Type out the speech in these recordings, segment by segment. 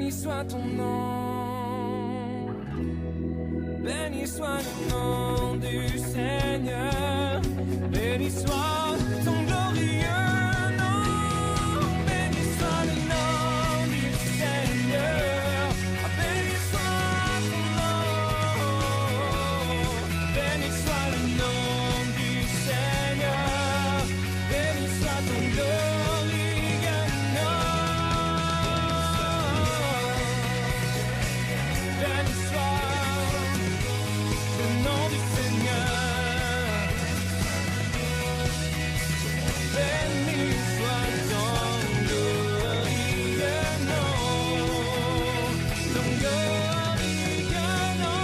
béni soit ton nom, béni soit le nom du Seigneur, béni soit ton glorieux nom, béni soit le nom du Seigneur, béni soit ton nom, béni soit le nom du Seigneur, béni soit ton glorieux nom, béni soit le nom du Seigneur. Béni soit ton glorieux nom, ton glorieux nom.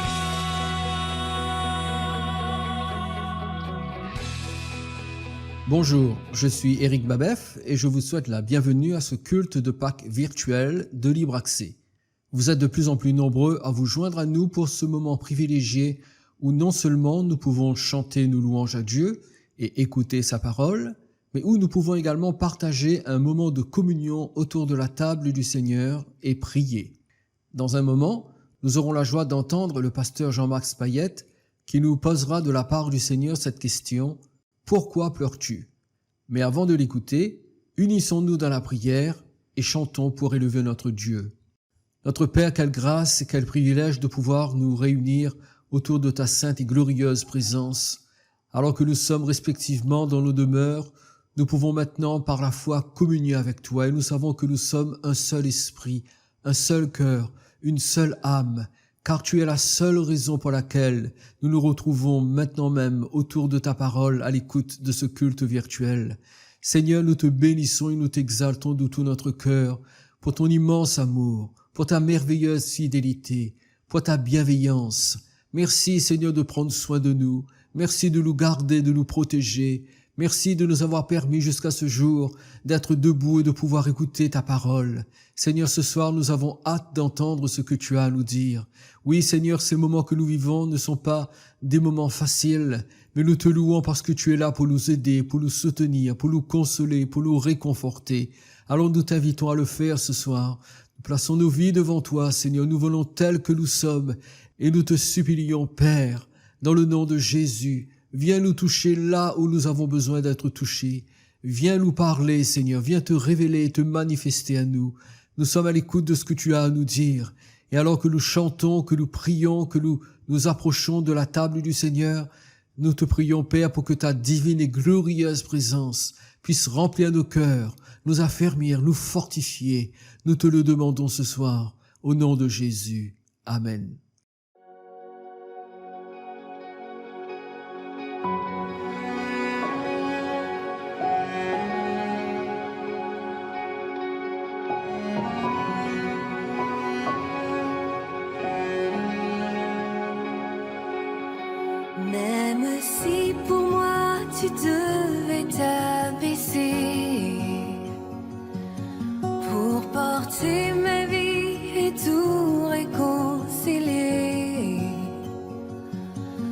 Bonjour, je suis Éric Babef et je vous souhaite la bienvenue à ce culte de Pâques virtuel de libre accès. Vous êtes de plus en plus nombreux à vous joindre à nous pour ce moment privilégié où non seulement nous pouvons chanter nos louanges à Dieu et écouter sa parole, mais où nous pouvons également partager un moment de communion autour de la table du Seigneur et prier. Dans un moment, nous aurons la joie d'entendre le pasteur Jean-Max Payette qui nous posera de la part du Seigneur cette question « Pourquoi pleures-tu » Mais avant de l'écouter, unissons-nous dans la prière et chantons pour élever notre Dieu. Notre Père, quelle grâce et quel privilège de pouvoir nous réunir autour de ta sainte et glorieuse présence. Alors que nous sommes respectivement dans nos demeures, nous pouvons maintenant par la foi communier avec toi et nous savons que nous sommes un seul esprit, un seul cœur, une seule âme, car tu es la seule raison pour laquelle nous nous retrouvons maintenant même autour de ta parole à l'écoute de ce culte virtuel. Seigneur, nous te bénissons et nous t'exaltons de tout notre cœur pour ton immense amour, pour ta merveilleuse fidélité, pour ta bienveillance. Merci Seigneur de prendre soin de nous, merci de nous garder, de nous protéger. Merci de nous avoir permis jusqu'à ce jour d'être debout et de pouvoir écouter ta parole. Seigneur, ce soir, nous avons hâte d'entendre ce que tu as à nous dire. Oui, Seigneur, ces moments que nous vivons ne sont pas des moments faciles, mais nous te louons parce que tu es là pour nous aider, pour nous soutenir, pour nous consoler, pour nous réconforter. Alors nous t'invitons à le faire ce soir. Nous plaçons nos vies devant toi, Seigneur. Nous venons tels que nous sommes et nous te supplions, Père, dans le nom de Jésus, viens nous toucher là où nous avons besoin d'être touchés. Viens nous parler, Seigneur. Viens te révéler et te manifester à nous. Nous sommes à l'écoute de ce que tu as à nous dire. Et alors que nous chantons, que nous prions, que nous nous approchons de la table du Seigneur, nous te prions, Père, pour que ta divine et glorieuse présence puisse remplir nos cœurs, nous affermir, nous fortifier. Nous te le demandons ce soir, au nom de Jésus. Amen. Même si pour moi tu devais t'abaisser pour porter ma vie et tout réconcilier,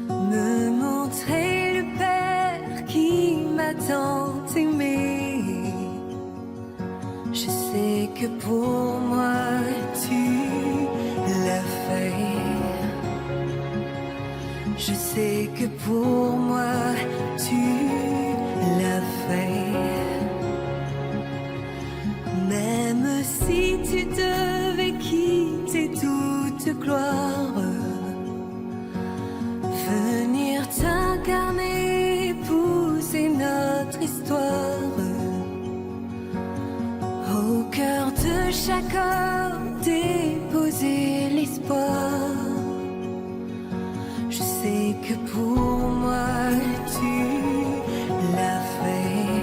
me montrer le Père qui m'a tant aimé, je sais que pour moi tu l'as fait. Je sais que pour moi tu l'as fait. Même si tu devais quitter toute gloire, venir t'incarner, épouser notre histoire, au cœur de chaque homme déposer l'espoir. Je sais que pour moi tu l'as fait.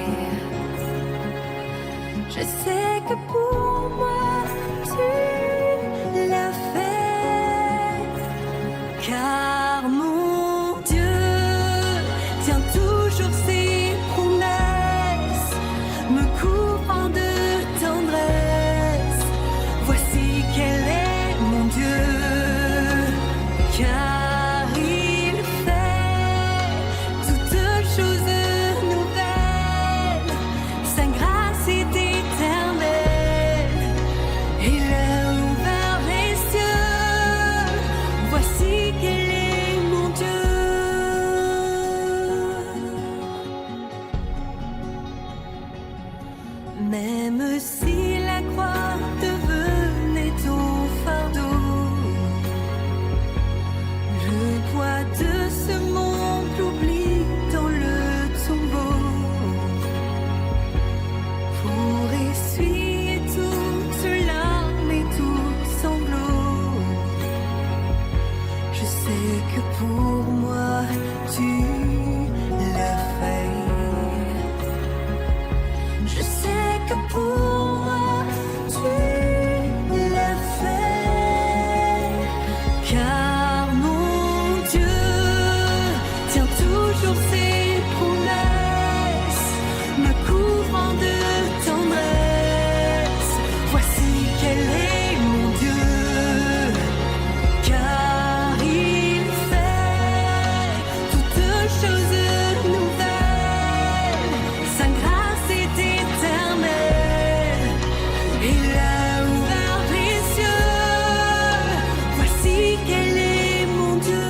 Je sais que pour moi tu l'as fait. Car mon Dieu tient toujours ses promesses, me couvrant de tendresse. Voici quel est mon Dieu. Car il fait toutes choses nouvelles, sa grâce est éternelle, il a ouvert Même si la croix devenait ton fardeau, le poids de ce monde l'oublie dans le tombeau. Pour essuyer toutes larmes et tous sanglots, je sais que pour moi tu l'as fait. Je sais que pour moi tu l'as fait, car mon Dieu tient toujours ses promesses, me couvrant de tendresse. Voici quel est mon Dieu, car il fait toutes choses nouvelles. Sa grâce est éternelle. Il a ouvert les cieux. Voici quel est mon Dieu.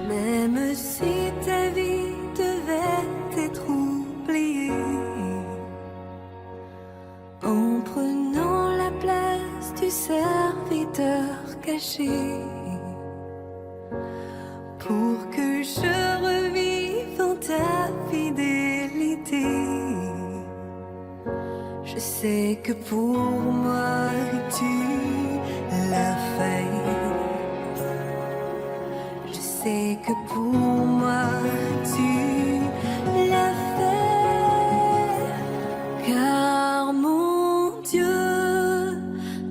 Même si ta vie devait être oubliée, en prenant la place du serviteur caché, pour que je revive en ta fidélité. Je sais que pour moi tu l'as fait. Je sais que pour moi tu l'as fait, car mon Dieu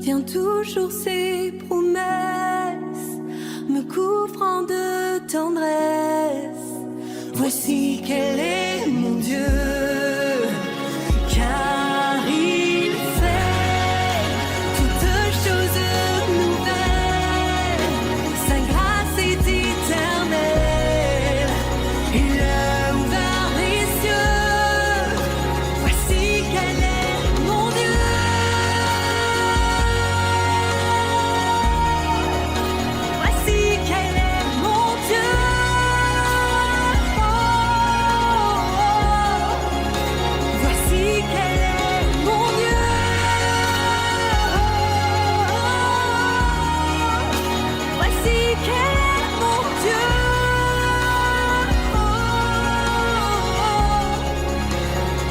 tient toujours ses promesses, me couvrant de tendresse. Voici quel est mon Dieu, car il fait toutes choses nouvelles. Sa grâce est éternelle. Il a ouvert les cieux. Voici quel est mon Dieu. Voici quel est mon Dieu. Voici quel est mon Dieu. Voici quel est mon Dieu.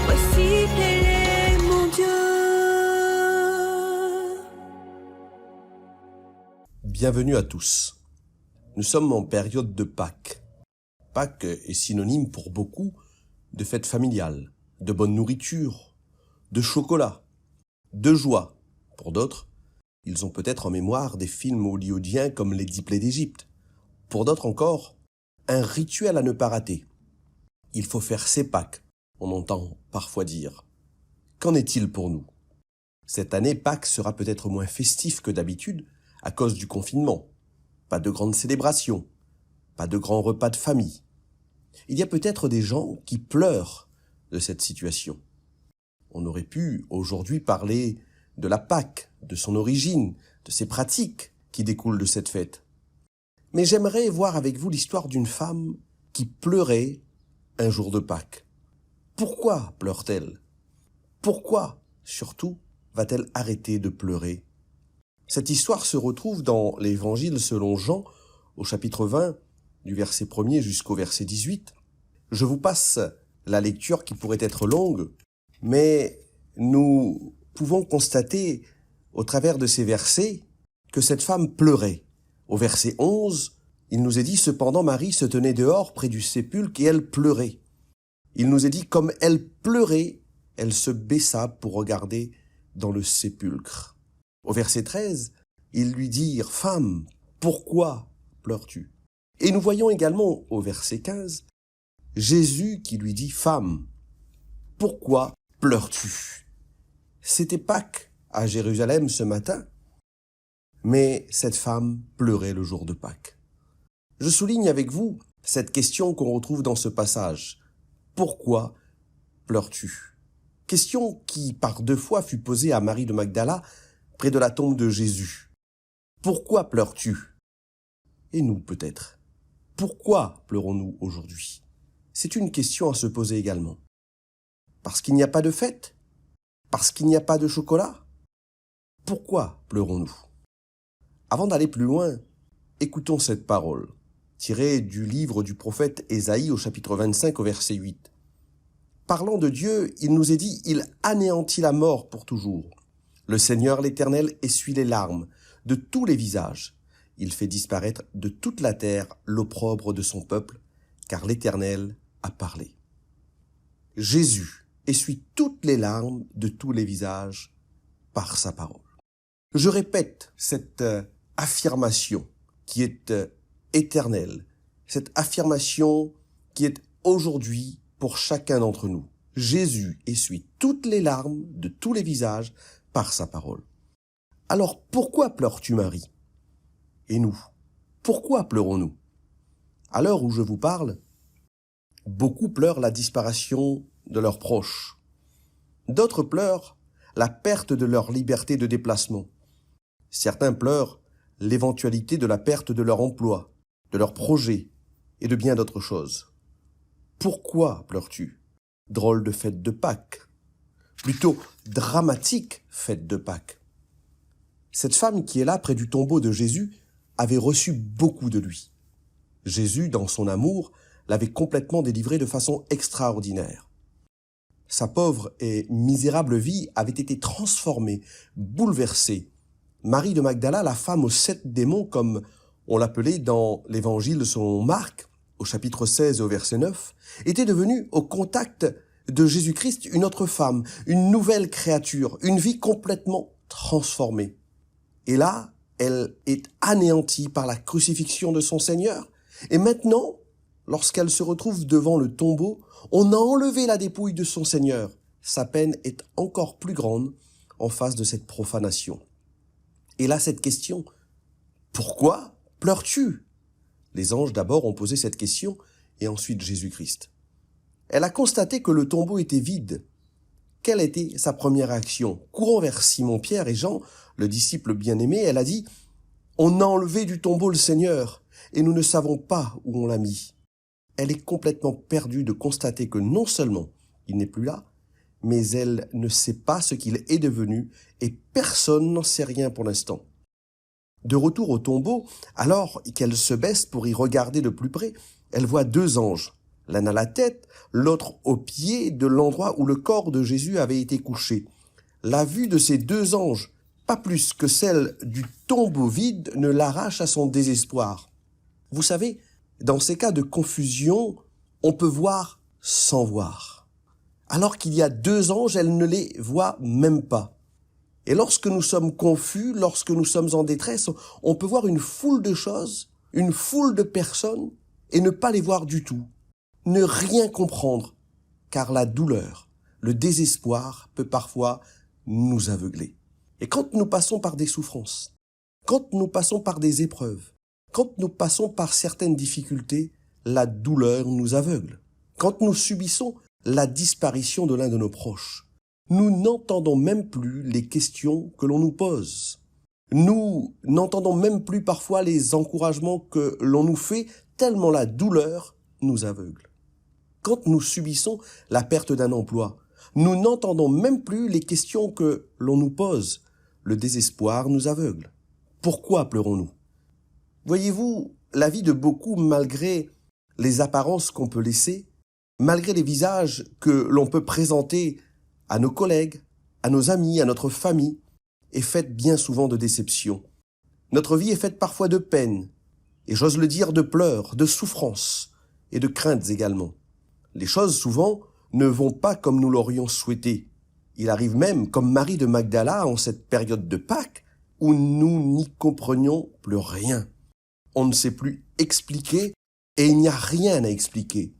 Voici quel est mon Dieu. Bienvenue à tous. Nous sommes en période de Pâques. Pâques est synonyme pour beaucoup de fête familiale, de bonne nourriture, de chocolat, de joie. Pour d'autres, ils ont peut-être en mémoire des films hollywoodiens comme Les 10 plaies d'Égypte. Pour d'autres encore, un rituel à ne pas rater. Il faut faire ses Pâques, on entend parfois dire. Qu'en est-il pour nous? Cette année, Pâques sera peut-être moins festif que d'habitude à cause du confinement. Pas de grandes célébrations, pas de grands repas de famille. Il y a peut-être des gens qui pleurent de cette situation. On aurait pu aujourd'hui parler de la Pâque, de son origine, de ses pratiques qui découlent de cette fête. Mais j'aimerais voir avec vous l'histoire d'une femme qui pleurait un jour de Pâques. Pourquoi pleure-t-elle? Pourquoi, surtout, va-t-elle arrêter de pleurer? Cette histoire se retrouve dans l'Évangile selon Jean, au chapitre 20, du verset 1er jusqu'au verset 18. Je vous passe la lecture qui pourrait être longue, mais nous pouvons constater, au travers de ces versets, que cette femme pleurait. Au verset 11, il nous est dit « Cependant Marie se tenait dehors près du sépulcre et elle pleurait. » Il nous est dit « Comme elle pleurait, elle se baissa pour regarder dans le sépulcre. » Au verset 13, ils lui dirent « Femme, pourquoi pleures-tu » Et nous voyons également au verset 15, Jésus qui lui dit « Femme, pourquoi pleures-tu » C'était Pâques à Jérusalem ce matin, mais cette femme pleurait le jour de Pâques. Je souligne avec vous cette question qu'on retrouve dans ce passage. Pourquoi pleures-tu? Question qui par 2 fois fut posée à Marie de Magdala près de la tombe de Jésus. Pourquoi pleures-tu? Et nous peut-être. Pourquoi pleurons-nous aujourd'hui? C'est une question à se poser également. Parce qu'il n'y a pas de fête? Parce qu'il n'y a pas de chocolat? Pourquoi pleurons-nous? Avant d'aller plus loin, écoutons cette parole, tirée du livre du prophète Ésaïe au chapitre 25 au verset 8. Parlant de Dieu, il nous est dit, il anéantit la mort pour toujours. Le Seigneur l'Éternel essuie les larmes de tous les visages. Il fait disparaître de toute la terre l'opprobre de son peuple, car l'Éternel a parlé. Jésus essuie toutes les larmes de tous les visages par sa parole. Je répète cette affirmation qui est éternelle, cette affirmation qui est aujourd'hui pour chacun d'entre nous. Jésus essuie toutes les larmes de tous les visages par sa parole. Alors pourquoi pleures-tu, Marie? Et nous, pourquoi pleurons-nous? À l'heure où je vous parle, beaucoup pleurent la disparition de leurs proches. D'autres pleurent la perte de leur liberté de déplacement. Certains pleurent l'éventualité de la perte de leur emploi, de leur projet et de bien d'autres choses. Pourquoi pleures-tu? Drôle de fête de Pâques. Plutôt dramatique fête de Pâques. Cette femme qui est là près du tombeau de Jésus avait reçu beaucoup de lui. Jésus, dans son amour, l'avait complètement délivré de façon extraordinaire. Sa pauvre et misérable vie avait été transformée, bouleversée. Marie de Magdala, la femme aux 7 démons, comme on l'appelait dans l'évangile selon Marc, au chapitre 16 et au verset 9, était devenue au contact de Jésus-Christ une autre femme, une nouvelle créature, une vie complètement transformée. Et là, elle est anéantie par la crucifixion de son Seigneur. Et maintenant, lorsqu'elle se retrouve devant le tombeau, on a enlevé la dépouille de son Seigneur. Sa peine est encore plus grande en face de cette profanation. Et là, cette question, pourquoi pleures-tu? Les anges d'abord ont posé cette question, et ensuite Jésus-Christ. Elle a constaté que le tombeau était vide. Quelle était sa première action? Courant vers Simon-Pierre et Jean, le disciple bien-aimé, elle a dit « On a enlevé du tombeau le Seigneur, et nous ne savons pas où on l'a mis. » Elle est complètement perdue de constater que non seulement il n'est plus là, mais elle ne sait pas ce qu'il est devenu, et personne n'en sait rien pour l'instant. De retour au tombeau, alors qu'elle se baisse pour y regarder de plus près, elle voit 2 anges, l'un à la tête, l'autre au pied de l'endroit où le corps de Jésus avait été couché. La vue de ces 2 anges, pas plus que celle du tombeau vide, ne l'arrache à son désespoir. Vous savez, dans ces cas de confusion, on peut voir sans voir. Alors qu'il y a 2 anges, elle ne les voit même pas. Et lorsque nous sommes confus, lorsque nous sommes en détresse, on peut voir une foule de choses, une foule de personnes, et ne pas les voir du tout. Ne rien comprendre, car la douleur, le désespoir peut parfois nous aveugler. Et quand nous passons par des souffrances, quand nous passons par des épreuves, quand nous passons par certaines difficultés, la douleur nous aveugle. Quand nous subissons la disparition de l'un de nos proches, nous n'entendons même plus les questions que l'on nous pose. Nous n'entendons même plus parfois les encouragements que l'on nous fait, tellement la douleur nous aveugle. Quand nous subissons la perte d'un emploi, nous n'entendons même plus les questions que l'on nous pose. Le désespoir nous aveugle. Pourquoi pleurons-nous? Voyez-vous, la vie de beaucoup, malgré les apparences qu'on peut laisser, malgré les visages que l'on peut présenter à nos collègues, à nos amis, à notre famille, est faite bien souvent de déceptions. Notre vie est faite parfois de peine, et j'ose le dire de pleurs, de souffrances et de craintes également. Les choses souvent ne vont pas comme nous l'aurions souhaité. Il arrive même, comme Marie de Magdala en cette période de Pâques, où nous n'y comprenions plus rien. On ne sait plus expliquer et il n'y a rien à expliquer.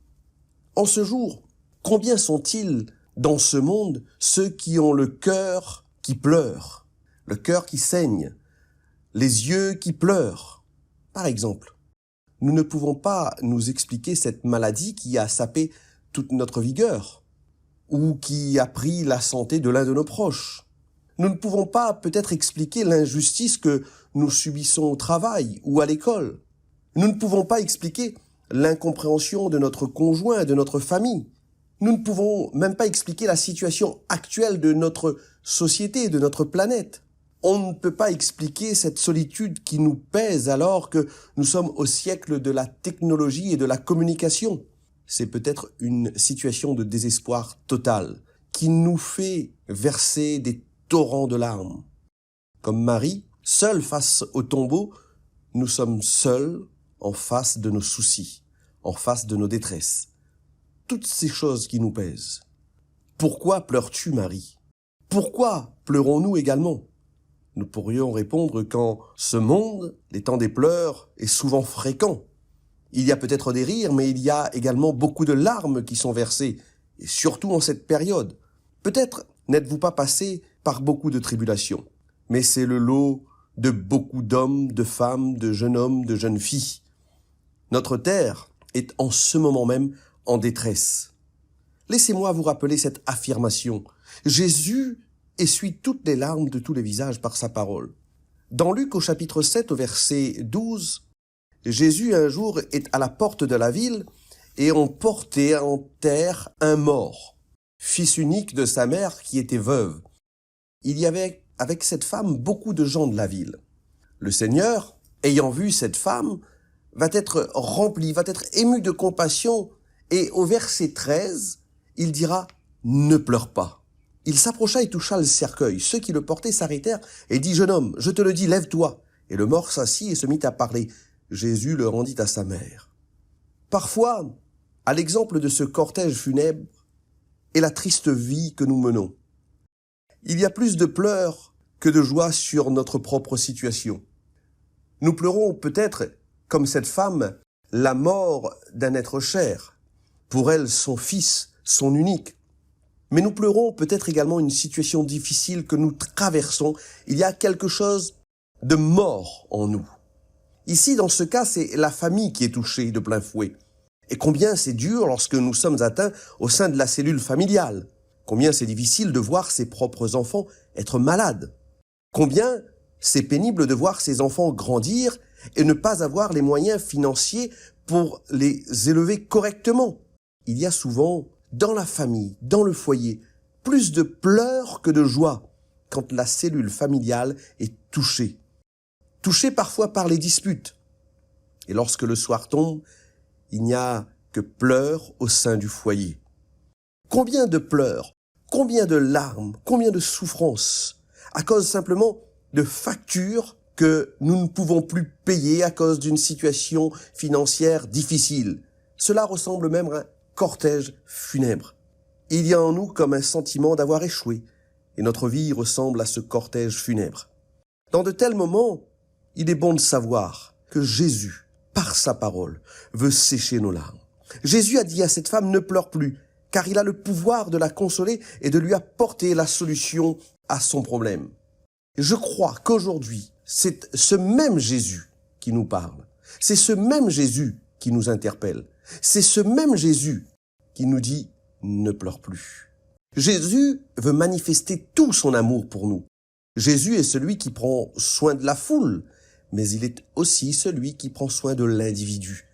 En ce jour, combien sont-ils dans ce monde ceux qui ont le cœur qui pleure, le cœur qui saigne, les yeux qui pleurent? Par exemple, nous ne pouvons pas nous expliquer cette maladie qui a sapé toute notre vigueur ou qui a pris la santé de l'un de nos proches. Nous ne pouvons pas peut-être expliquer l'injustice que nous subissons au travail ou à l'école. Nous ne pouvons pas expliquer l'incompréhension de notre conjoint, de notre famille. Nous ne pouvons même pas expliquer la situation actuelle de notre société, de notre planète. On ne peut pas expliquer cette solitude qui nous pèse alors que nous sommes au siècle de la technologie et de la communication. C'est peut-être une situation de désespoir total qui nous fait verser des torrents de larmes. Comme Marie, seule face au tombeau, nous sommes seuls en face de nos soucis, en face de nos détresses. Toutes ces choses qui nous pèsent. Pourquoi pleures-tu, Marie? Pourquoi pleurons-nous également? Nous pourrions répondre qu'en ce monde, les temps des pleurs est souvent fréquent. Il y a peut-être des rires, mais il y a également beaucoup de larmes qui sont versées, et surtout en cette période. Peut-être n'êtes-vous pas passé par beaucoup de tribulations, mais c'est le lot de beaucoup d'hommes, de femmes, de jeunes hommes, de jeunes filles. Notre terre est en ce moment même en détresse. Laissez-moi vous rappeler cette affirmation. Jésus essuie toutes les larmes de tous les visages par sa parole. Dans Luc au chapitre 7 au verset 12, Jésus un jour est à la porte de la ville et on portait en terre un mort, fils unique de sa mère qui était veuve. Il y avait avec cette femme beaucoup de gens de la ville. Le Seigneur, ayant vu cette femme, va être rempli, va être ému de compassion et au verset 13, il dira « Ne pleure pas ». Il s'approcha et toucha le cercueil. Ceux qui le portaient s'arrêtèrent et dit « Jeune homme, je te le dis, lève-toi ». Et le mort s'assit et se mit à parler. Jésus le rendit à sa mère. Parfois, à l'exemple de ce cortège funèbre, est la triste vie que nous menons. Il y a plus de pleurs que de joie sur notre propre situation. Nous pleurons peut-être, comme cette femme, la mort d'un être cher. Pour elle, son fils, son unique. Mais nous pleurons peut-être également une situation difficile que nous traversons. Il y a quelque chose de mort en nous. Ici, dans ce cas, c'est la famille qui est touchée de plein fouet. Et combien c'est dur lorsque nous sommes atteints au sein de la cellule familiale. Combien c'est difficile de voir ses propres enfants être malades. Combien c'est pénible de voir ses enfants grandir et ne pas avoir les moyens financiers pour les élever correctement. Il y a souvent, dans la famille, dans le foyer, plus de pleurs que de joie quand la cellule familiale est touchée. Touchée parfois par les disputes. Et lorsque le soir tombe, il n'y a que pleurs au sein du foyer. Combien de pleurs, combien de larmes, combien de souffrances, à cause simplement de factures que nous ne pouvons plus payer à cause d'une situation financière difficile. Cela ressemble même à un cortège funèbre. Il y a en nous comme un sentiment d'avoir échoué, et notre vie ressemble à ce cortège funèbre. Dans de tels moments, il est bon de savoir que Jésus, par sa parole, veut sécher nos larmes. Jésus a dit à cette femme, ne pleure plus, car il a le pouvoir de la consoler et de lui apporter la solution à son problème. Je crois qu'aujourd'hui, c'est ce même Jésus qui nous parle. C'est ce même Jésus qui nous interpelle. C'est ce même Jésus qui nous dit « ne pleure plus ». Jésus veut manifester tout son amour pour nous. Jésus est celui qui prend soin de la foule, mais il est aussi celui qui prend soin de l'individu.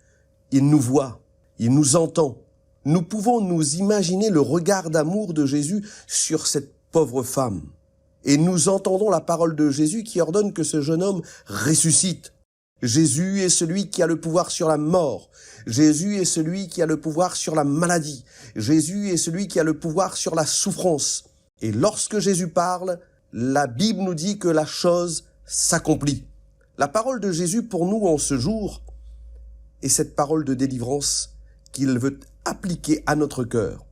Il nous voit, il nous entend. Nous pouvons nous imaginer le regard d'amour de Jésus sur cette pauvre femme. Et nous entendons la parole de Jésus qui ordonne que ce jeune homme ressuscite. Jésus est celui qui a le pouvoir sur la mort. Jésus est celui qui a le pouvoir sur la maladie. Jésus est celui qui a le pouvoir sur la souffrance. Et lorsque Jésus parle, la Bible nous dit que la chose s'accomplit. La parole de Jésus pour nous en ce jour est cette parole de délivrance qu'il veut appliquer à notre cœur.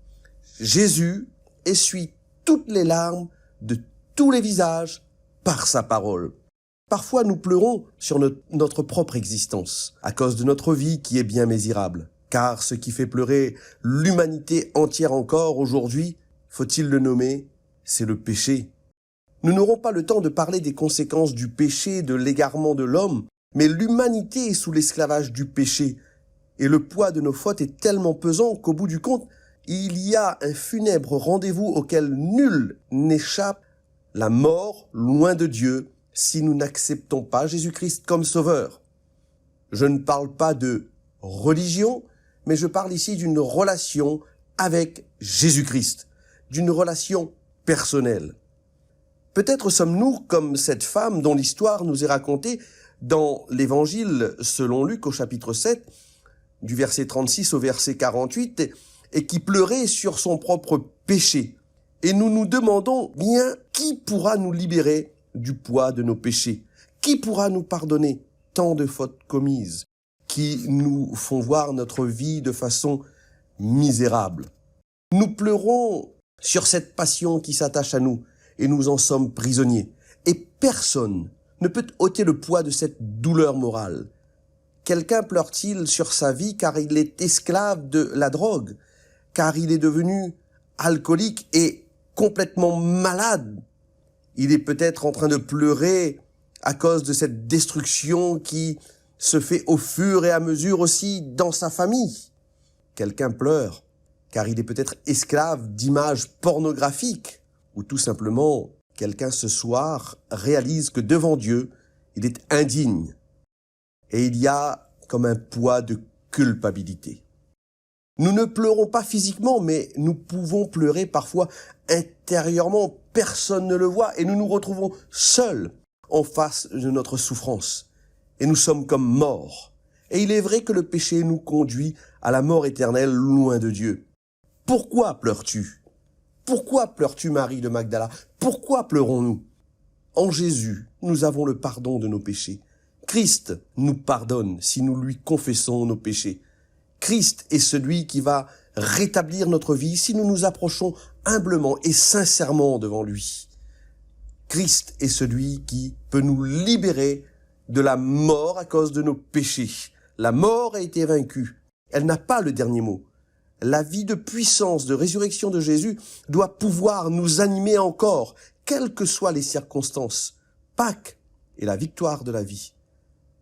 Jésus essuie toutes les larmes de tous les visages par sa parole. Parfois, nous pleurons sur notre propre existence, à cause de notre vie qui est bien misérable. Car ce qui fait pleurer l'humanité entière encore aujourd'hui, faut-il le nommer, c'est le péché. Nous n'aurons pas le temps de parler des conséquences du péché, de l'égarement de l'homme, mais l'humanité est sous l'esclavage du péché. Et le poids de nos fautes est tellement pesant qu'au bout du compte, il y a un funèbre rendez-vous auquel nul n'échappe, la mort loin de Dieu, si nous n'acceptons pas Jésus-Christ comme sauveur. Je ne parle pas de religion, mais je parle ici d'une relation avec Jésus-Christ, d'une relation personnelle. Peut-être sommes-nous comme cette femme dont l'histoire nous est racontée dans l'Évangile selon Luc au chapitre 7, du verset 36 au verset 48, et qui pleurait sur son propre péché. Et nous nous demandons bien qui pourra nous libérer du poids de nos péchés, qui pourra nous pardonner tant de fautes commises, qui nous font voir notre vie de façon misérable. Nous pleurons sur cette passion qui s'attache à nous et nous en sommes prisonniers. Et personne ne peut ôter le poids de cette douleur morale. Quelqu'un pleure-t-il sur sa vie car il est esclave de la drogue, car il est devenu alcoolique et complètement malade? Il est peut-être en train de pleurer à cause de cette destruction qui se fait au fur et à mesure aussi dans sa famille. Quelqu'un pleure car il est peut-être esclave d'images pornographiques, ou tout simplement quelqu'un ce soir réalise que devant Dieu, il est indigne. Et il y a comme un poids de culpabilité. Nous ne pleurons pas physiquement, mais nous pouvons pleurer parfois intérieurement. Personne ne le voit et nous nous retrouvons seuls en face de notre souffrance. Et nous sommes comme morts. Et il est vrai que le péché nous conduit à la mort éternelle loin de Dieu. Pourquoi pleures-tu? Pourquoi pleures-tu, Marie de Magdala? Pourquoi pleurons-nous? En Jésus, nous avons le pardon de nos péchés. Christ nous pardonne si nous lui confessons nos péchés. Christ est celui qui va rétablir notre vie si nous nous approchons humblement et sincèrement devant lui. Christ est celui qui peut nous libérer de la mort à cause de nos péchés. La mort a été vaincue. Elle n'a pas le dernier mot. La vie de puissance, de résurrection de Jésus doit pouvoir nous animer encore, quelles que soient les circonstances. Pâques est la victoire de la vie.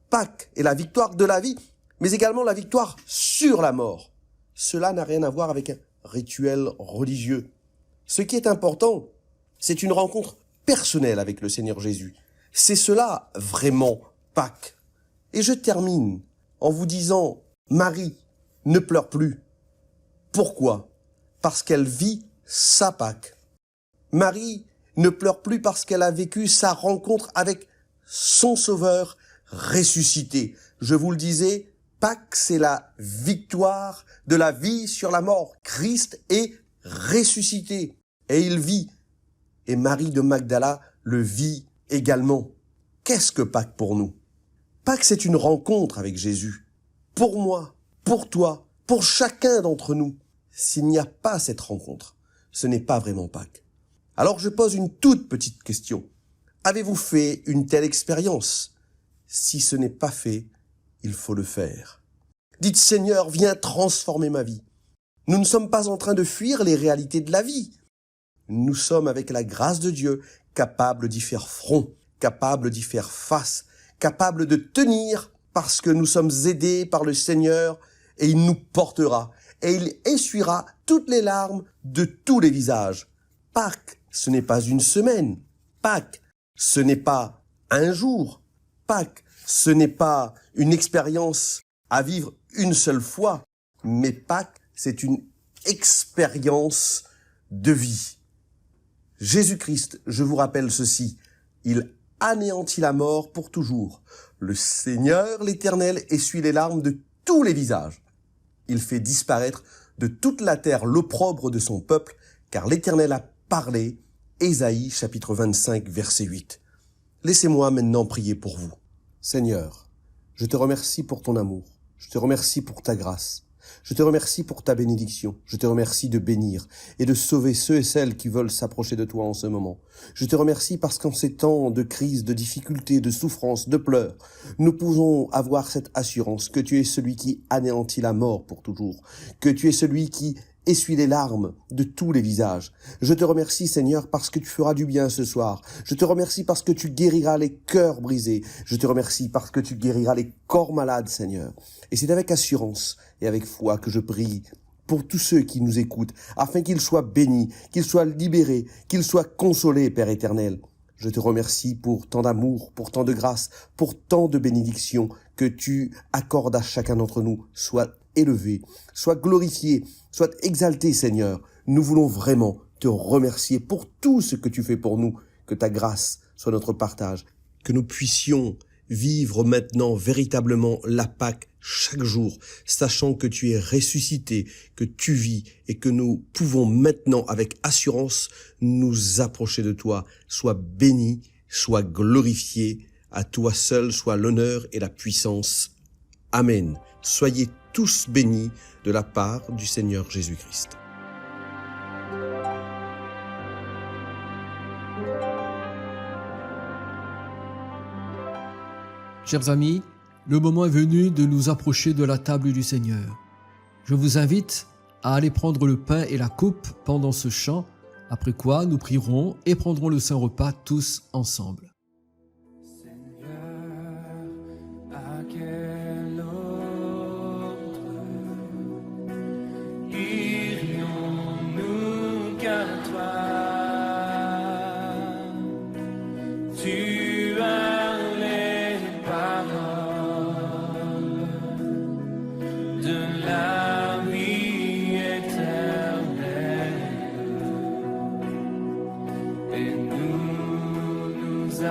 Pâques est la victoire de la vie, mais également la victoire sur la mort. Cela n'a rien à voir avec un rituel religieux. Ce qui est important, c'est une rencontre personnelle avec le Seigneur Jésus. C'est cela vraiment Pâques. Et je termine en vous disant, Marie ne pleure plus. Pourquoi? Parce qu'elle vit sa Pâques. Marie ne pleure plus parce qu'elle a vécu sa rencontre avec son Sauveur ressuscité. Je vous le disais, Pâques, c'est la victoire de la vie sur la mort. Christ est ressuscité et il vit. Et Marie de Magdala le vit également. Qu'est-ce que Pâques pour nous? Pâques, c'est une rencontre avec Jésus. Pour moi, pour toi, pour chacun d'entre nous. S'il n'y a pas cette rencontre, ce n'est pas vraiment Pâques. Alors je pose une toute petite question. Avez-vous fait une telle expérience? Si ce n'est pas fait, il faut le faire. Dites, Seigneur, viens transformer ma vie. Nous ne sommes pas en train de fuir les réalités de la vie. Nous sommes, avec la grâce de Dieu, capables d'y faire front, capables d'y faire face, capables de tenir parce que nous sommes aidés par le Seigneur et il nous portera et il essuiera toutes les larmes de tous les visages. Pâques, ce n'est pas une semaine. Pâques, ce n'est pas un jour. Pâques, ce n'est pas une expérience à vivre une seule fois, mais Pâques, c'est une expérience de vie. Jésus-Christ, je vous rappelle ceci, il anéantit la mort pour toujours. Le Seigneur, l'Éternel, essuie les larmes de tous les visages. Il fait disparaître de toute la terre l'opprobre de son peuple, car l'Éternel a parlé. Ésaïe, chapitre 25, verset 8. Laissez-moi maintenant prier pour vous. Seigneur, je te remercie pour ton amour. Je te remercie pour ta grâce. Je te remercie pour ta bénédiction. Je te remercie de bénir et de sauver ceux et celles qui veulent s'approcher de toi en ce moment. Je te remercie parce qu'en ces temps de crise, de difficultés, de souffrance, de pleurs, nous pouvons avoir cette assurance que tu es celui qui anéantit la mort pour toujours, que tu es celui qui essuie les larmes de tous les visages. Je te remercie, Seigneur, parce que tu feras du bien ce soir. Je te remercie parce que tu guériras les cœurs brisés. Je te remercie parce que tu guériras les corps malades, Seigneur. Et c'est avec assurance et avec foi que je prie pour tous ceux qui nous écoutent, afin qu'ils soient bénis, qu'ils soient libérés, qu'ils soient consolés, Père éternel. Je te remercie pour tant d'amour, pour tant de grâce, pour tant de bénédictions que tu accordes à chacun d'entre nous soit élevé, soit glorifié, soit exalté, Seigneur. Nous voulons vraiment te remercier pour tout ce que tu fais pour nous, que ta grâce soit notre partage, que nous puissions vivre maintenant véritablement la Pâque chaque jour, sachant que tu es ressuscité, que tu vis et que nous pouvons maintenant avec assurance nous approcher de toi. Sois béni, sois glorifié, à toi seul soit l'honneur et la puissance. Amen. Soyez tous bénis de la part du Seigneur Jésus-Christ. Chers amis, le moment est venu de nous approcher de la table du Seigneur. Je vous invite à aller prendre le pain et la coupe pendant ce chant, après quoi nous prierons et prendrons le saint repas tous ensemble. Seigneur, à quel autre irions-nous qu'à toi? Tu as les paroles de la vie éternelle et nous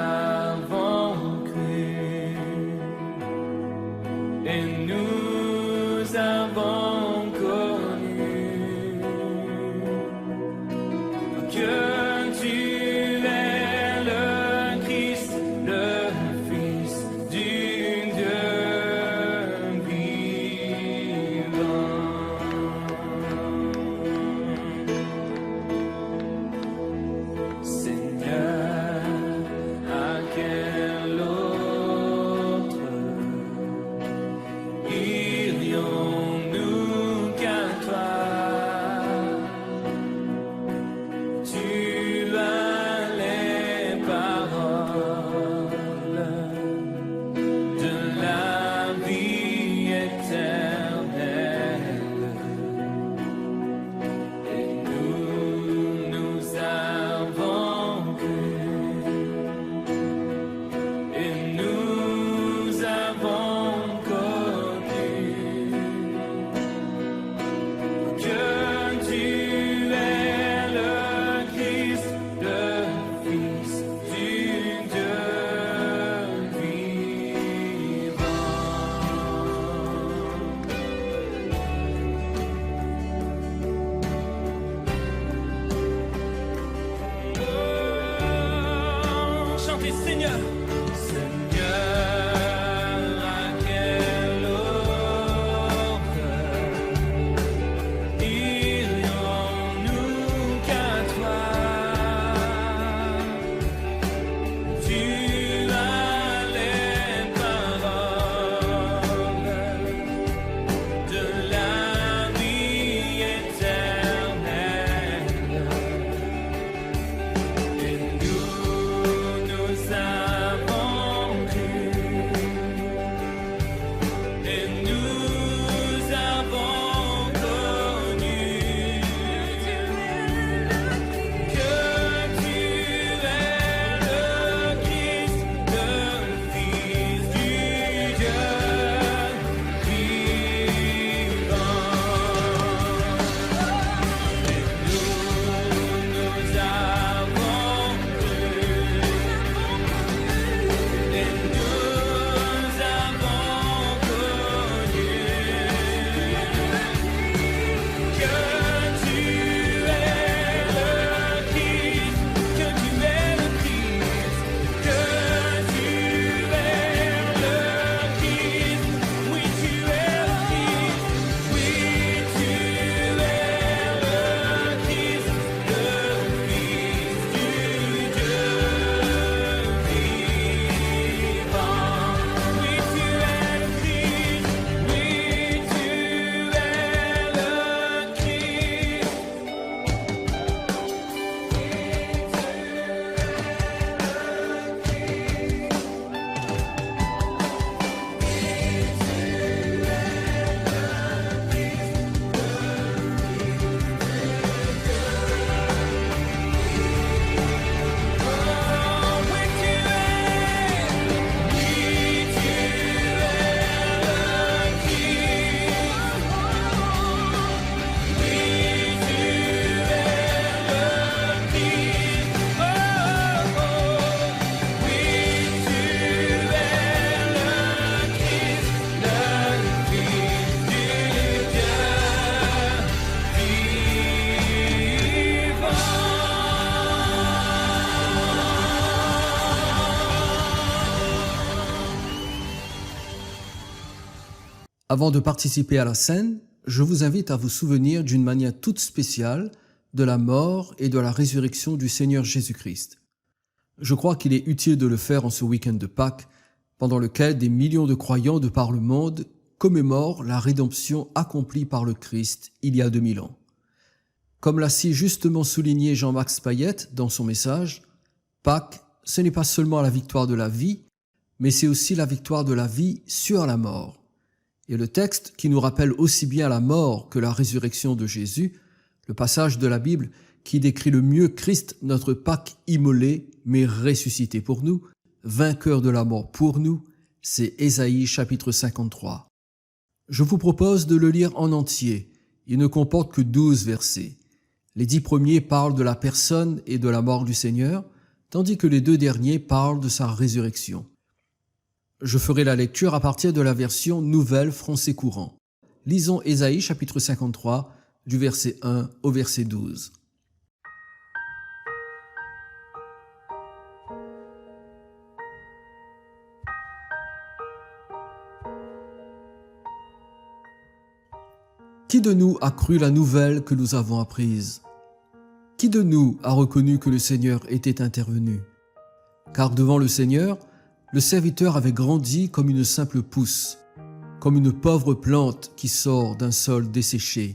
Avant de participer à la scène, je vous invite à vous souvenir d'une manière toute spéciale de la mort et de la résurrection du Seigneur Jésus-Christ. Je crois qu'il est utile de le faire en ce week-end de Pâques, pendant lequel des millions de croyants de par le monde commémorent la rédemption accomplie par le Christ il y a 2000 ans. Comme l'a si justement souligné Jean-Max Payette dans son message, Pâques, ce n'est pas seulement la victoire de la vie, mais c'est aussi la victoire de la vie sur la mort. Et le texte qui nous rappelle aussi bien la mort que la résurrection de Jésus, le passage de la Bible qui décrit le mieux Christ, notre Pâques immolé, mais ressuscité pour nous, vainqueur de la mort pour nous, c'est Ésaïe chapitre 53. Je vous propose de le lire en entier. Il ne comporte que 12 versets. Les 10 premiers parlent de la personne et de la mort du Seigneur, tandis que les 2 derniers parlent de sa résurrection. Je ferai la lecture à partir de la version Nouvelle Français courant. Lisons Ésaïe chapitre 53, du verset 1 au verset 12. Qui de nous a cru la nouvelle que nous avons apprise? Qui de nous a reconnu que le Seigneur était intervenu? Car devant le Seigneur, le serviteur avait grandi comme une simple pousse, comme une pauvre plante qui sort d'un sol desséché.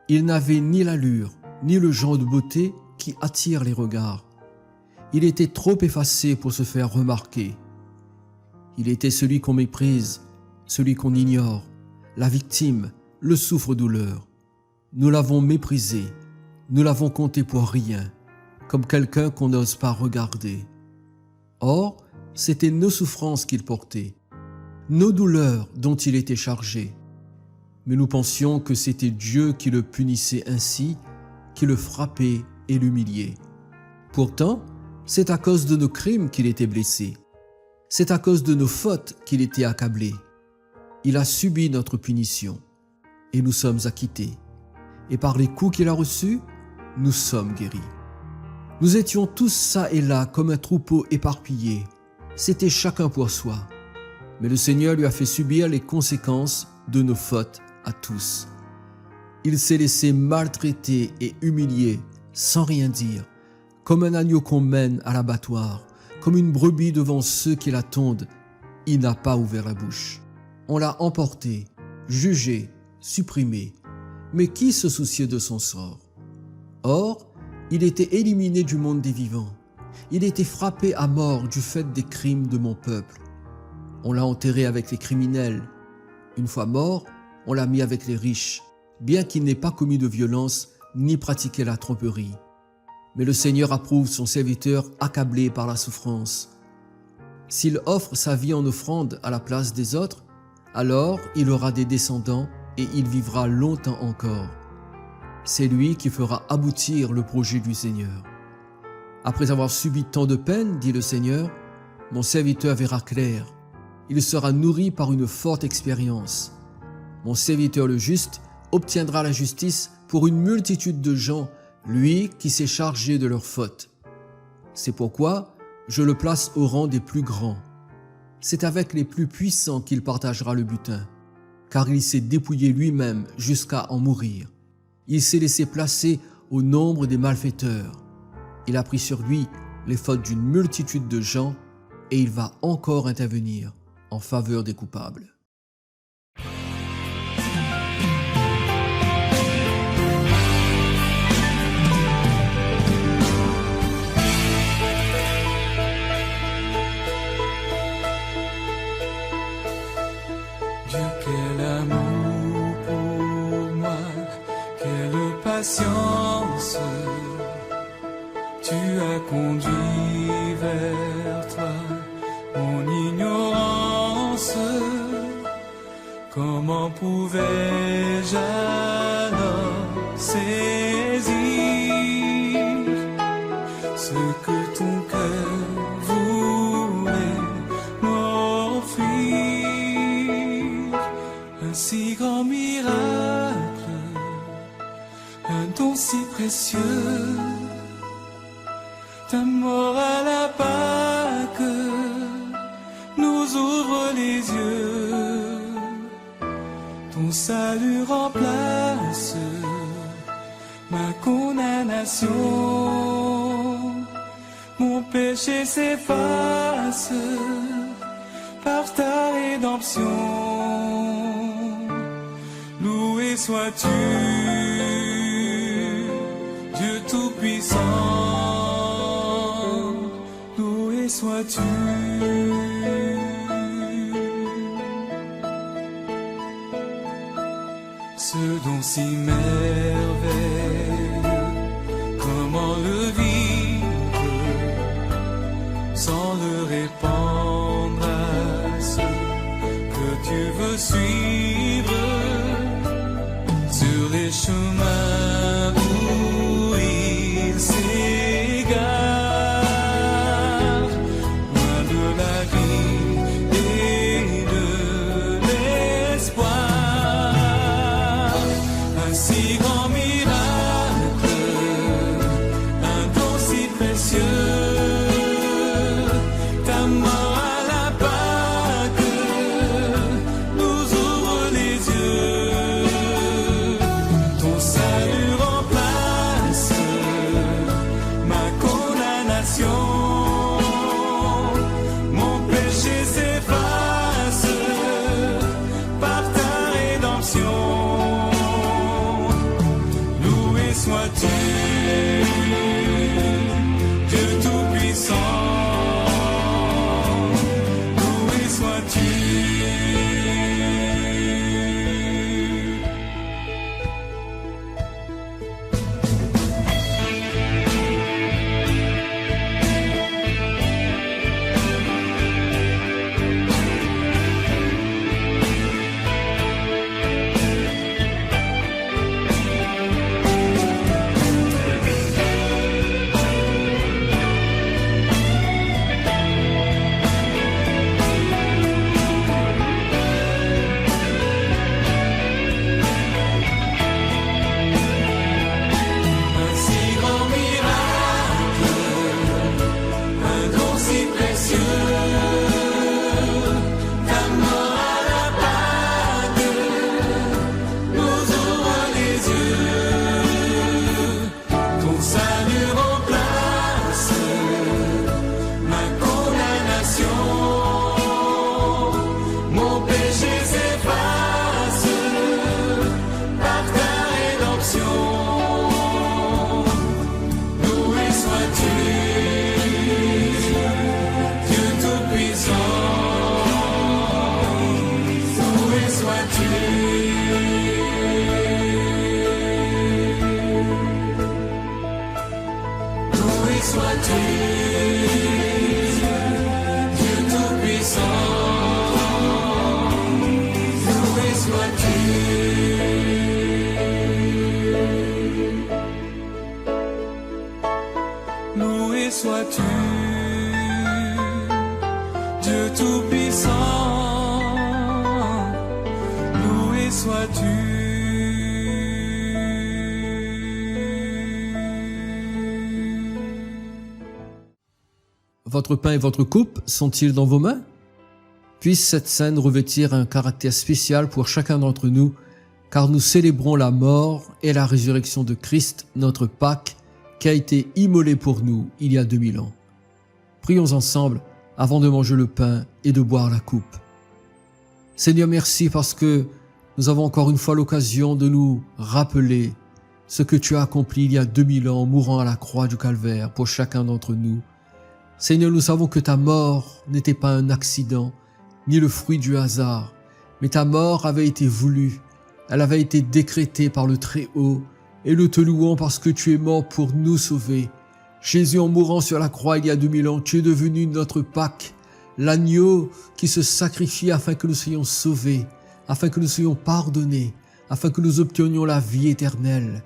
Il n'avait ni l'allure, ni le genre de beauté qui attire les regards. Il était trop effacé pour se faire remarquer. Il était celui qu'on méprise, celui qu'on ignore, la victime, le souffre-douleur. Nous l'avons méprisé, nous l'avons compté pour rien, comme quelqu'un qu'on n'ose pas regarder. Or, c'était nos souffrances qu'il portait, nos douleurs dont il était chargé. Mais nous pensions que c'était Dieu qui le punissait ainsi, qui le frappait et l'humiliait. Pourtant, c'est à cause de nos crimes qu'il était blessé. C'est à cause de nos fautes qu'il était accablé. Il a subi notre punition. Et nous sommes acquittés. Et par les coups qu'il a reçus, nous sommes guéris. Nous étions tous çà et là comme un troupeau éparpillé. C'était chacun pour soi. Mais le Seigneur lui a fait subir les conséquences de nos fautes à tous. Il s'est laissé maltraiter et humilier sans rien dire, comme un agneau qu'on mène à l'abattoir, comme une brebis devant ceux qui l'attendent. Il n'a pas ouvert la bouche. On l'a emporté, jugé, supprimé, mais qui se souciait de son sort? Or, il était éliminé du monde des vivants. Il était frappé à mort du fait des crimes de mon peuple. On l'a enterré avec les criminels. Une fois mort, on l'a mis avec les riches, bien qu'il n'ait pas commis de violence ni pratiqué la tromperie. Mais le Seigneur approuve son serviteur accablé par la souffrance. S'il offre sa vie en offrande à la place des autres, alors il aura des descendants et il vivra longtemps encore. C'est lui qui fera aboutir le projet du Seigneur. Après avoir subi tant de peines, dit le Seigneur, mon serviteur verra clair. Il sera nourri par une forte expérience. Mon serviteur le juste obtiendra la justice pour une multitude de gens, lui qui s'est chargé de leurs fautes. C'est pourquoi je le place au rang des plus grands. C'est avec les plus puissants qu'il partagera le butin, car il s'est dépouillé lui-même jusqu'à en mourir. Il s'est laissé placer au nombre des malfaiteurs. Il a pris sur lui les fautes d'une multitude de gens et il va encore intervenir en faveur des coupables. Dieu, quel amour pour moi, quelle patience, tu as conduit vers toi mon ignorance. Comment pouvais-je alors saisir ce que ton cœur voulait m'offrir? Un si grand miracle, un don si précieux, ta mort à la Pâque nous ouvre les yeux. salut remplace ma condamnation. Mon péché s'efface par ta rédemption. Loué sois-tu, Dieu Tout-Puissant. Loué sois-tu. Ce don si merveilleux, comment le vivre sans le répandre à ceux que tu veux suivre sur les chemins où ils s'égarent, loin de la vie et de l'espoir. Un si grand miracle, un don si précieux, ta mort à la Pâque nous ouvre les yeux. Ton salut remplace ma condamnation. Mon péché s'efface par ta rédemption. Loué sois-tu, Dieu Tout-Puissant. Loué sois-tu. Un si grand miracle, un don si précieux, ta mort à la Pâque nous ouvre les yeux. Ton salut remplace ma condamnation. Mon péché s'efface par ta rédemption. Loué sois-tu, Dieu Tout-Puissant. Loué sois-tu. Loué sois-tu, Dieu Tout-Puissant. Loué sois-tu. Loué sois-tu, Dieu Tout-Puissant. Loué sois-tu. Votre pain et votre coupe sont-ils dans vos mains? Puisse cette scène revêtir un caractère spécial pour chacun d'entre nous, car nous célébrons la mort et la résurrection de Christ, notre Pâque, qui a été immolé pour nous il y a 2000 ans. Prions ensemble avant de manger le pain et de boire la coupe. Seigneur, merci parce que nous avons encore une fois l'occasion de nous rappeler ce que tu as accompli il y a 2000 ans en mourant à la croix du Calvaire pour chacun d'entre nous. Seigneur, nous savons que ta mort n'était pas un accident, ni le fruit du hasard, mais ta mort avait été voulue, elle avait été décrétée par le Très-Haut, et nous te louons parce que tu es mort pour nous sauver. Jésus, en mourant sur la croix il y a 2000 ans, tu es devenu notre Pâque, l'agneau qui se sacrifie afin que nous soyons sauvés, afin que nous soyons pardonnés, afin que nous obtenions la vie éternelle.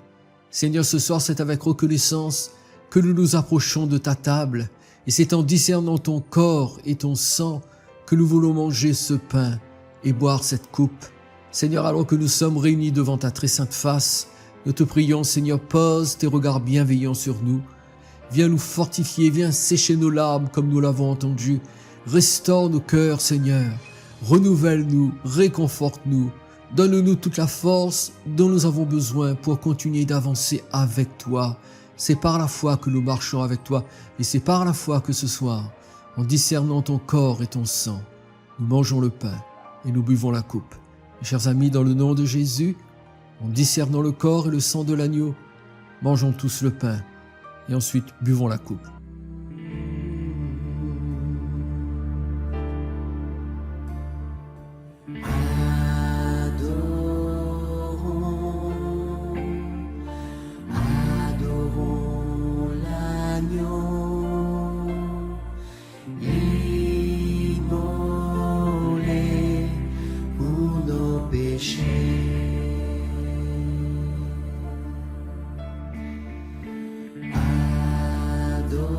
Seigneur, ce soir, c'est avec reconnaissance que nous nous approchons de ta table, et c'est en discernant ton corps et ton sang que nous voulons manger ce pain et boire cette coupe. Seigneur, alors que nous sommes réunis devant ta très sainte face, nous te prions, Seigneur, pose tes regards bienveillants sur nous. Viens nous fortifier, viens sécher nos larmes comme nous l'avons entendu. Restaure nos cœurs, Seigneur. Renouvelle-nous, réconforte-nous. Donne-nous toute la force dont nous avons besoin pour continuer d'avancer avec toi. C'est par la foi que nous marchons avec toi et c'est par la foi que ce soir, en discernant ton corps et ton sang, nous mangeons le pain et nous buvons la coupe. Mes chers amis, dans le nom de Jésus, en discernant le corps et le sang de l'agneau, mangeons tous le pain et ensuite buvons la coupe. Adorons l'agneau, immolé pour nos péchés. Adorons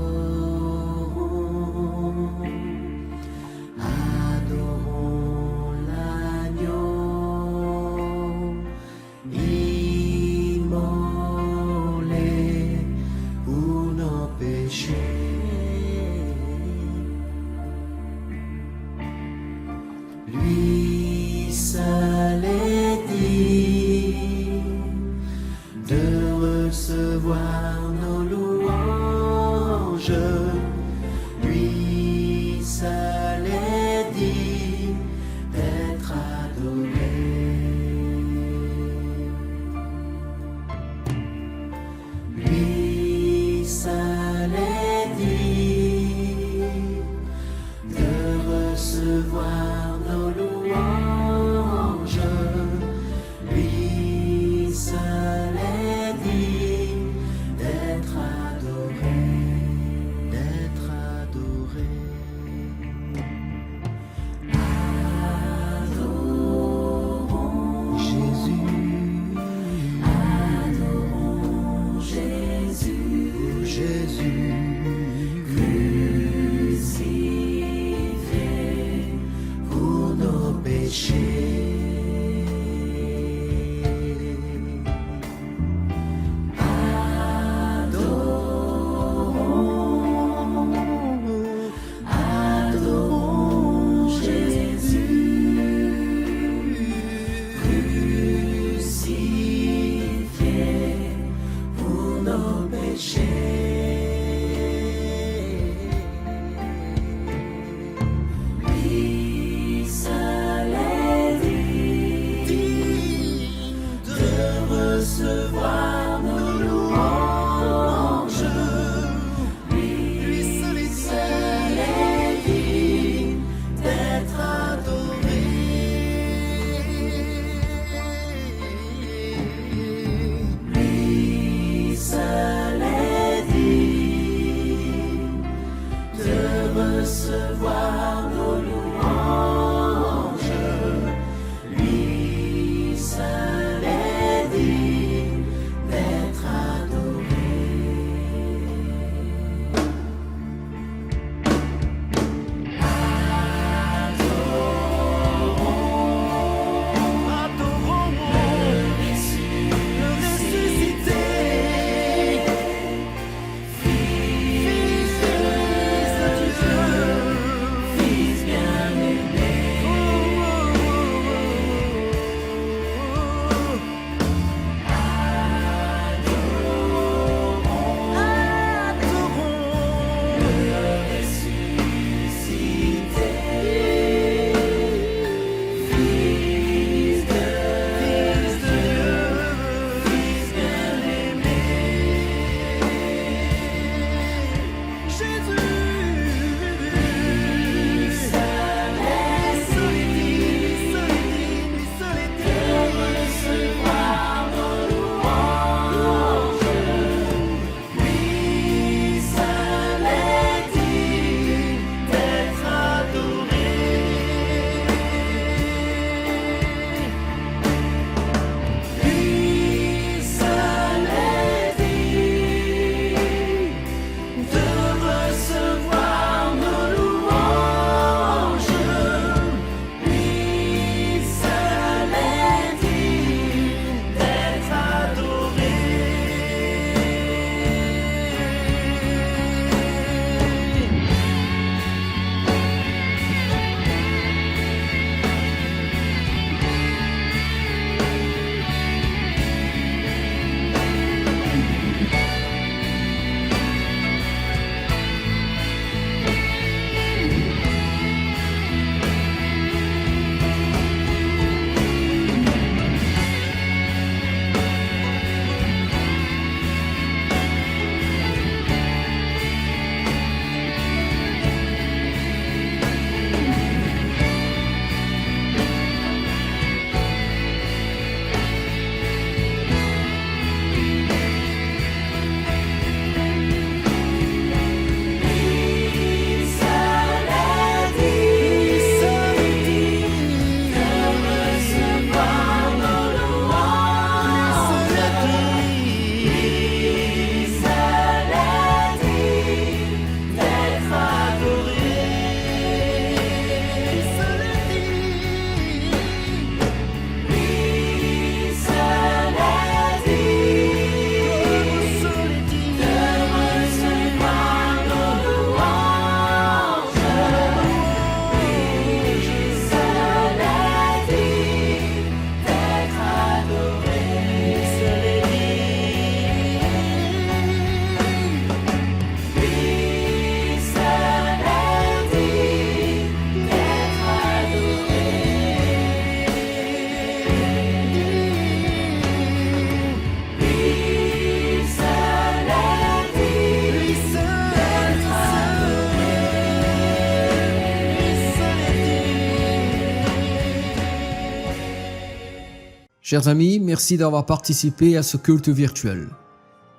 Chers amis, merci d'avoir participé à ce culte virtuel.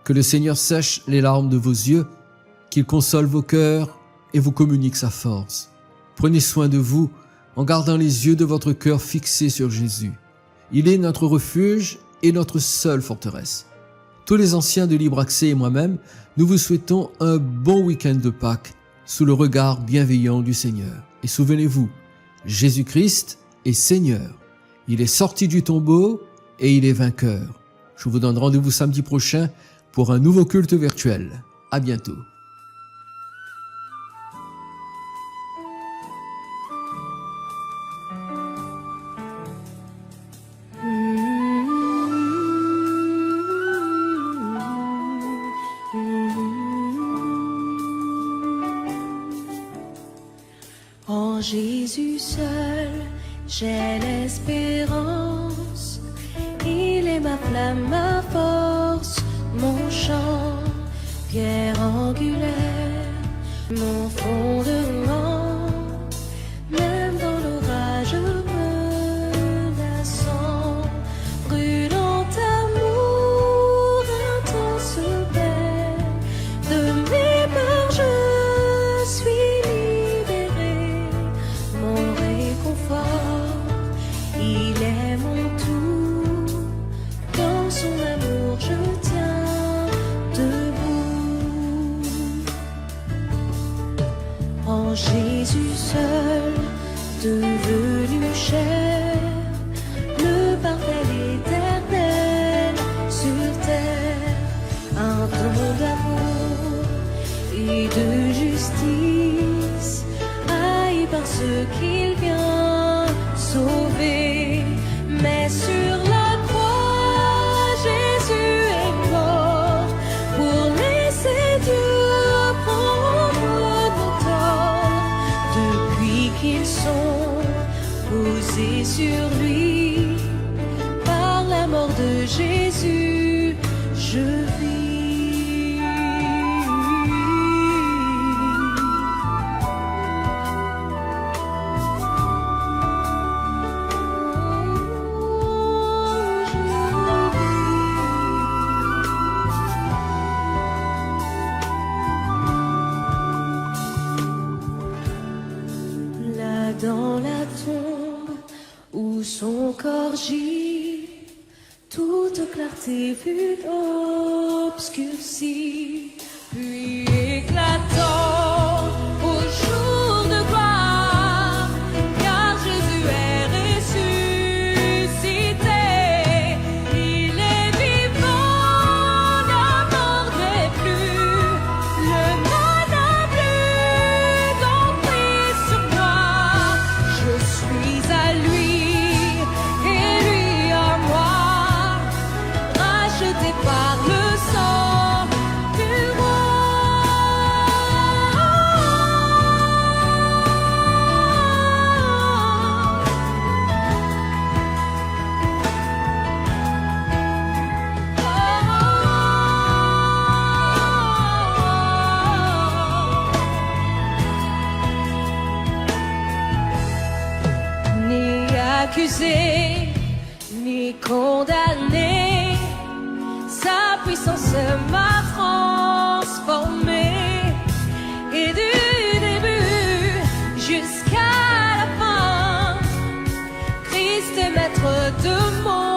Que le Seigneur sèche les larmes de vos yeux, qu'il console vos cœurs et vous communique sa force. Prenez soin de vous en gardant les yeux de votre cœur fixés sur Jésus. Il est notre refuge et notre seule forteresse. Tous les anciens de Libre Accès et moi-même, nous vous souhaitons un bon week-end de Pâques sous le regard bienveillant du Seigneur. Et souvenez-vous, Jésus-Christ est Seigneur. Il est sorti du tombeau et il est vainqueur. Je vous donne rendez-vous samedi prochain pour un nouveau culte virtuel. À bientôt. En Jésus seul, j'ai l'espérance. Il est ma flamme, ma force, mon chant, pierre angulaire, mon fondement. Même dans l'orage menaçant, brûlant amour, intense paix, de mes peurs je suis libéré. Mon réconfort, il est mon tout. Dans son amour, je tiens debout. En Jésus seul, devenu chair, le parfait l'éternel sur terre, un don d'amour et de justice, haï par ceux qu'il vient sauver. Mais sur la croix, Jésus est mort pour laisser Dieu prendre nos torts. Depuis qu'ils sont posés sur lui, par la mort de Jésus, je vis. Là dans la tombe où son corps gît, toute clarté fut obscurcie, puis éclatant au jour de gloire, car Jésus est ressuscité. Il est vivant, la mort n'est plus, le mal n'a plus d'emprise sur moi. Je suis à lui et lui à moi, racheté par le sang du roi. Ni accusé, ni condamné, sa puissance m'a transformé. Et du début jusqu'à la fin, Christ est maître de mon